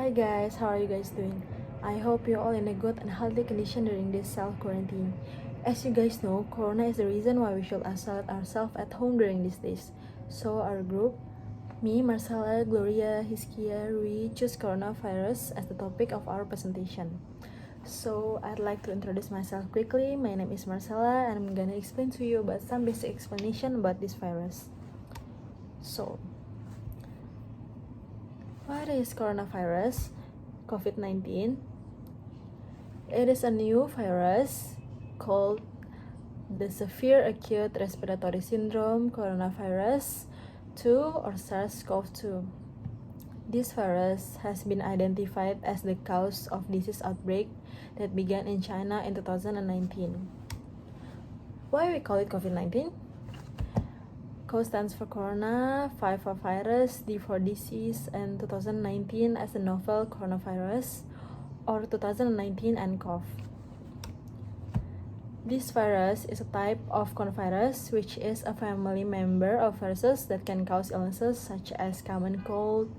Hi guys, how are you guys doing? I hope you're all in a good and healthy condition during this self-quarantine. As you guys know, Corona is the reason why we should isolate ourselves at home during these days. So our group, me, Marcella, Gloria, Hiskia, we choose coronavirus as the topic of our presentation. So I'd like to introduce myself quickly. My name is Marcella and I'm gonna explain to you about some basic explanation about this virus. So, what is coronavirus? COVID-19. It is a new virus called the Severe Acute Respiratory Syndrome Coronavirus 2 or SARS-CoV-2. This virus has been identified as the cause of disease outbreak that began in China in 2019. Why we call it COVID-19? CO stands for Corona, V for virus, D for disease, and 2019 as the novel coronavirus, or 2019 nCoV. This virus is a type of coronavirus, which is a family member of viruses that can cause illnesses such as common cold,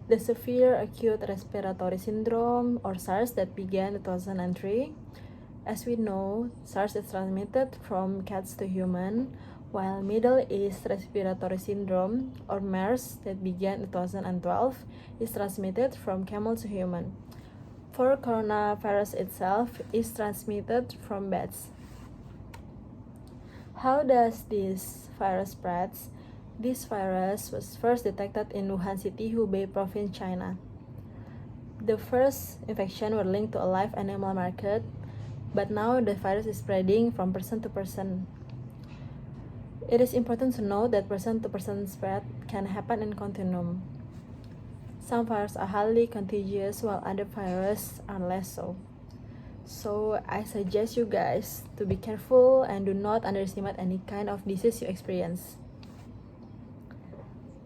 the Severe Acute Respiratory Syndrome, or SARS, that began in 2003. As we know, SARS is transmitted from cats to human, while Middle East Respiratory Syndrome, or MERS, that began in 2012, is transmitted from camel to human. For coronavirus itself is transmitted from bats. How does this virus spread? This virus was first detected in Wuhan City, Hubei Province, China. The first infection were linked to a live animal market, but now the virus is spreading from person to person. It is important to note that person-to-person spread can happen in continuum. Some viruses are highly contagious while other viruses are less so. So I suggest you guys to be careful and do not underestimate any kind of disease you experience.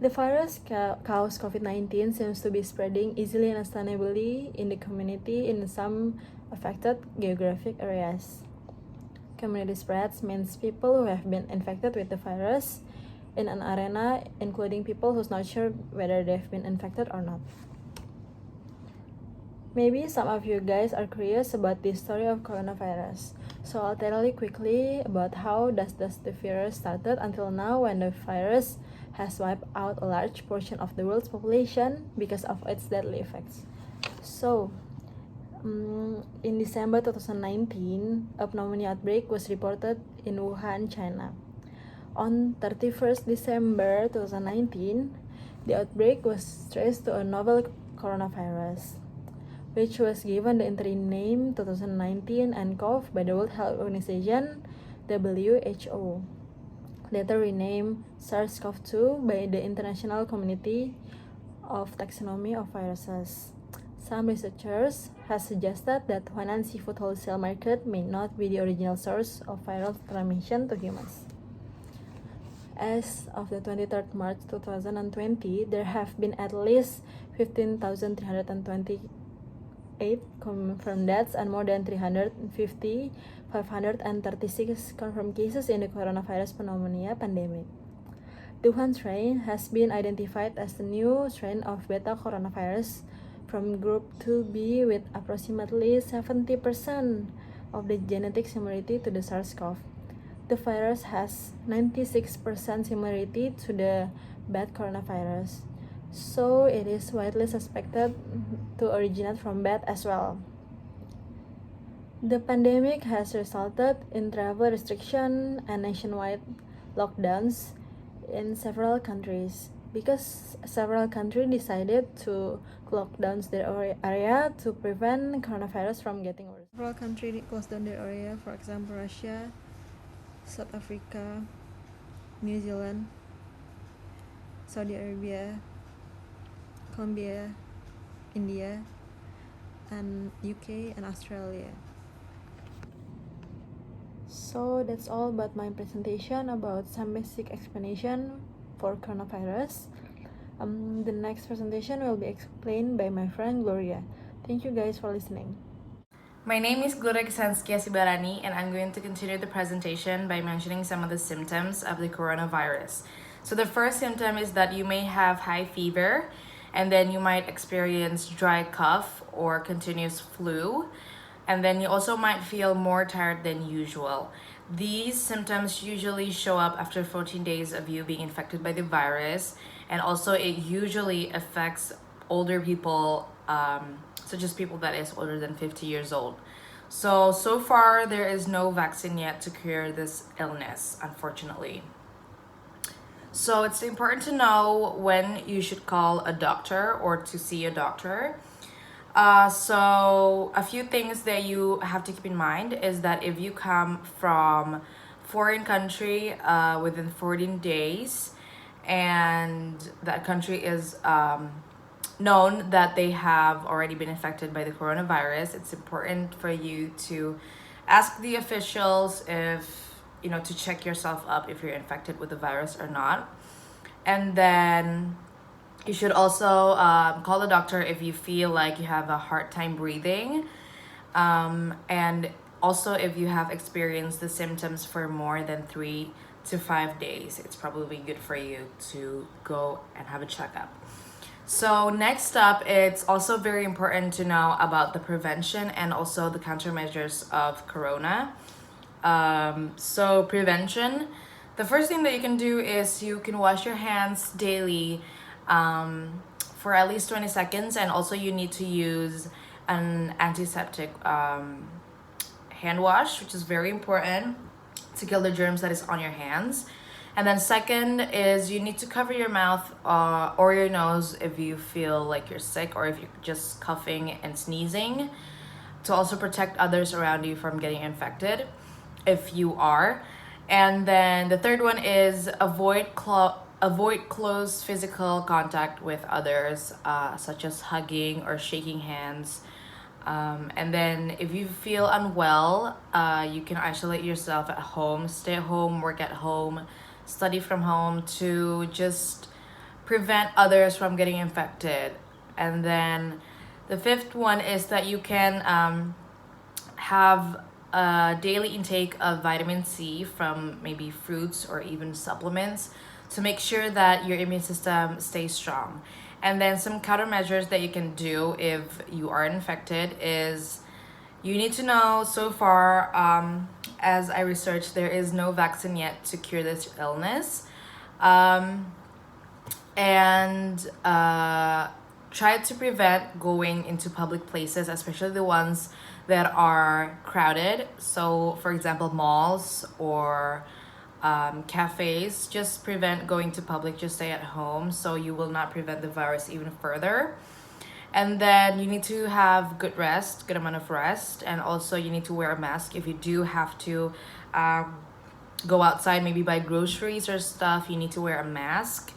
The virus caused COVID-19 seems to be spreading easily and sustainably in the community in some affected geographic areas. Community spreads means people who have been infected with the virus in an arena, including people who's not sure whether they've been infected or not. Maybe some of you guys are curious about the story of coronavirus. So I'll tell you quickly about how does the virus started until now, when the virus has wiped out a large portion of the world's population because of its deadly effects. So, in December 2019, a pneumonia outbreak was reported in Wuhan, China. On 31st December 2019, the outbreak was traced to a novel coronavirus, which was given the interim name 2019 nCoV by the World Health Organization, WHO, later renamed SARS-CoV-2 by the International Community of Taxonomy of Viruses. Some researchers have suggested that Huanan seafood wholesale market may not be the original source of viral transmission to humans. As of the 23rd March 2020, there have been at least 15,328 confirmed deaths and more than 536 confirmed cases in the coronavirus pneumonia pandemic. The Wuhan strain has been identified as the new strain of beta coronavirus from group 2B with approximately 70% of the genetic similarity to the SARS-CoV. The virus has 96% similarity to the bat coronavirus, so it is widely suspected to originate from bat as well. The pandemic has resulted in travel restriction and nationwide lockdowns in several countries, because several countries decided to lock down their area to prevent coronavirus from getting worse. Several countries closed down their area, for example, Russia, South Africa, New Zealand, Saudi Arabia, Colombia, India, and UK and Australia. So that's all about my presentation about some basic explanation for coronavirus. The next presentation will be explained by my friend Gloria. Thank you guys for listening. My name is Gloria Kisanskia Sibarani, and I'm going to continue the presentation by mentioning some of the symptoms of the coronavirus. So the first symptom is that you may have high fever, and then you might experience dry cough or continuous flu, and then you also might feel more tired than usual. These symptoms usually show up after 14 days of you being infected by the virus, and also it usually affects older people, such as people that is older than 50 years old. So far, there is no vaccine yet to cure this illness, unfortunately. So it's important to know when you should call a doctor or to see a doctor. So a few things that you have to keep in mind is that if you come from foreign country within 14 days, and that country is known that they have already been infected by the coronavirus, it's important for you to ask the officials if, to check yourself up if you're infected with the virus or not. And then you should also call the doctor if you feel like you have a hard time breathing. And also, if you have experienced the symptoms for more than 3 to 5 days, it's probably good for you to go and have a checkup. So next up, it's also very important to know about the prevention and also the countermeasures of corona. So prevention, the first thing that you can do is you can wash your hands daily for at least 20 seconds, and also you need to use an antiseptic hand wash, which is very important to kill the germs that is on your hands. And then second is you need to cover your mouth or your nose if you feel like you're sick or if you're just coughing and sneezing, to also protect others around you from getting infected if you are. And then the third one is avoid close physical contact with others, such as hugging or shaking hands. And then if you feel unwell, you can isolate yourself at home, stay at home, work at home, study from home, to just prevent others from getting infected. And then the fifth one is that you can have a daily intake of vitamin C from maybe fruits or even supplements to make sure that your immune system stays strong. And then some countermeasures that you can do if you are infected is you need to know, so far, as I researched, there is no vaccine yet to cure this illness. And try to prevent going into public places, especially the ones that are crowded. So, for example, malls or cafes. Just prevent going to public, just stay at home so you will not prevent the virus even further. And then you need to have good amount of rest, and also you need to wear a mask if you do have to go outside, maybe buy groceries or stuff. You need to wear a mask,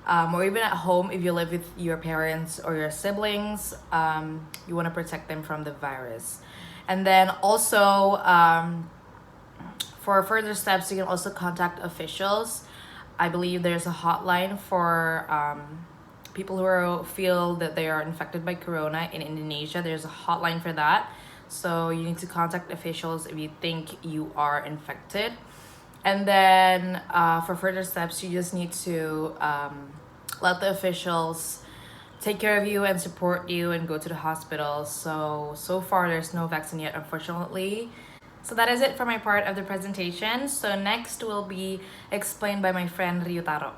or even at home if you live with your parents or your siblings, you want to protect them from the virus. And then also for further steps, you can also contact officials. I believe there's a hotline for people who feel that they are infected by corona in Indonesia. There's a hotline for that. So you need to contact officials if you think you are infected. And then for further steps, you just need to let the officials take care of you and support you and go to the hospital. So far, there's no vaccine yet, unfortunately. So that is it for my part of the presentation. So next will be explained by my friend Ryutaro.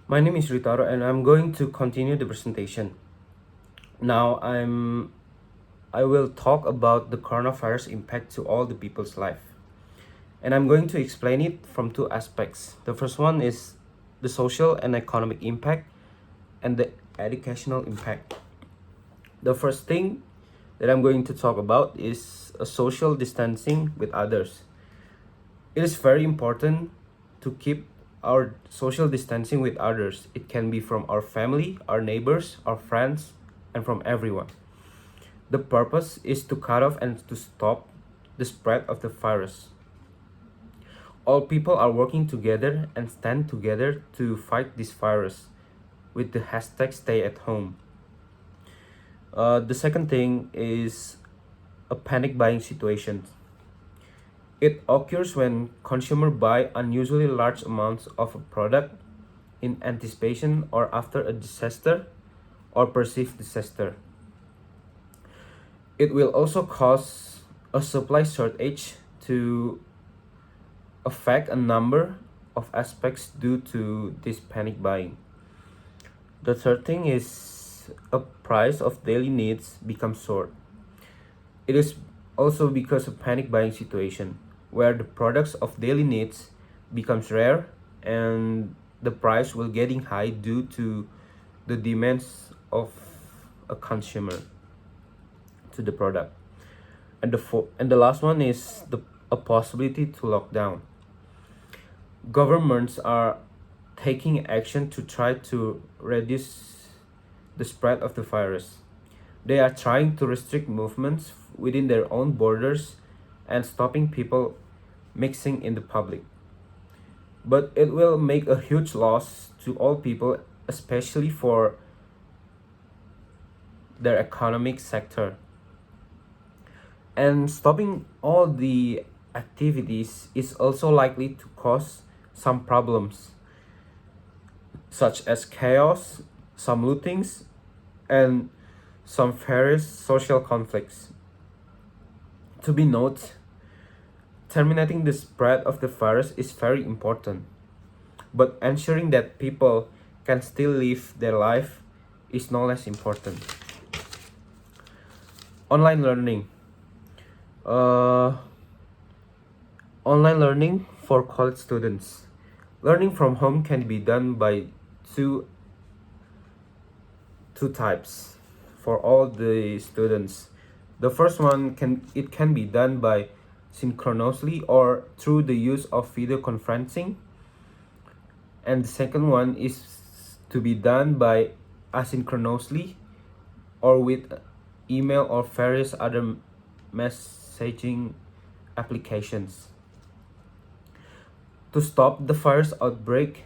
My name is Ryutaro and I'm going to continue the presentation. Now I will talk about the coronavirus impact to all the people's life. And I'm going to explain it from two aspects. The first one is the social and economic impact and the educational impact. The first thing that I'm going to talk about is a social distancing with others. It is very important to keep our social distancing with others. It can be from our family, our neighbors, our friends, and from everyone. The purpose is to cut off and to stop the spread of the virus. All people are working together and stand together to fight this virus with the hashtag stay at home. The second thing is a panic buying situation. It occurs when consumers buy unusually large amounts of a product in anticipation or after a disaster or perceived disaster. It will also cause a supply shortage to affect a number of aspects due to this panic buying. The third thing is a price of daily needs becomes short. It is also because of panic buying situation where the products of daily needs becomes rare and the price will getting high due to the demands of a consumer to the product. And the last one is a possibility to lock down. Governments are taking action to try to reduce the spread of the virus. They are trying to restrict movements within their own borders and stopping people mixing in the public. But it will make a huge loss to all people, especially for their economic sector. And stopping all the activities is also likely to cause some problems, such as chaos, some lootings, and some various social conflicts. To be noted, terminating the spread of the virus is very important, but ensuring that people can still live their life is no less important. Online learning. Online learning for college students. Learning from home can be done by two types for all the students. The first one can be done by synchronously or through the use of video conferencing, and the second one is to be done by asynchronously or with email or various other messaging applications. To stop the virus outbreak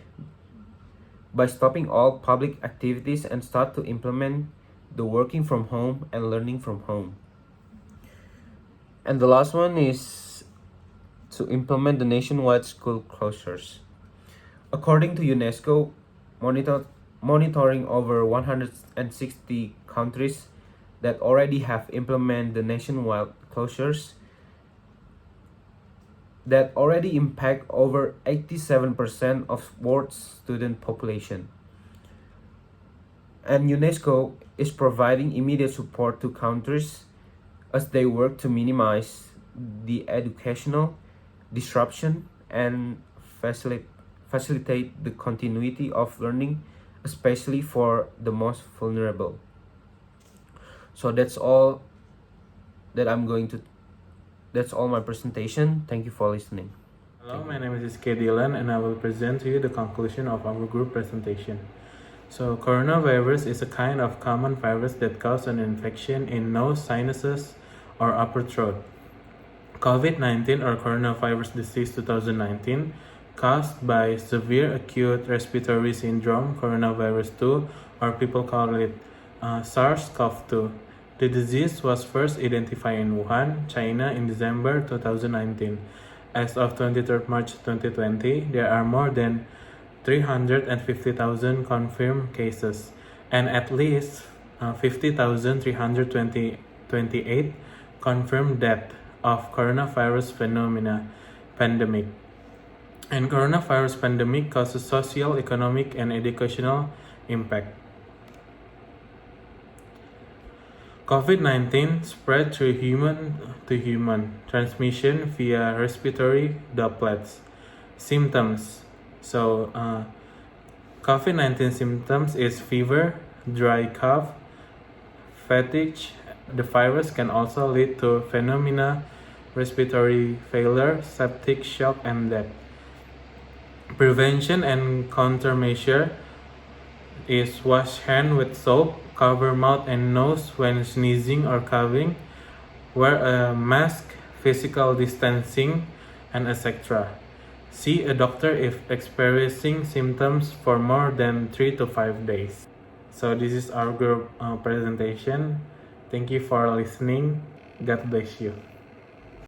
by stopping all public activities and start to implement the working from home and learning from home. And the last one is to implement the nationwide school closures. According to UNESCO, monitoring over 160 countries that already have implemented the nationwide closures that already impact over 87% of world's student population. And UNESCO is providing immediate support to countries as they work to minimize the educational disruption and facilitate the continuity of learning, especially for the most vulnerable. So that's all that's all my presentation. Thank you for listening. Hello, my name is K. Dylan and I will present to you the conclusion of our group presentation. So, coronavirus is a kind of common virus that causes an infection in nose, sinuses, or upper throat. COVID-19 or coronavirus disease 2019 caused by severe acute respiratory syndrome coronavirus 2 or people call it SARS-CoV-2. The disease was first identified in Wuhan, China in December 2019. As of 23rd March 2020, there are more than 350,000 confirmed cases and at least 50,328 confirmed deaths of coronavirus pandemic. And coronavirus pandemic causes social, economic, and educational impact. COVID-19 spread through human to human transmission via respiratory droplets. Symptoms. So, COVID-19 symptoms is fever, dry cough, fatigue. The virus can also lead to pneumonia, respiratory failure, septic shock, and death. Prevention and countermeasure is wash hand with soap, cover mouth and nose when sneezing or coughing, wear a mask, physical distancing, and etc. See a doctor if experiencing symptoms for more than 3 to 5 days. So this is our group presentation. Thank you for listening. God bless you.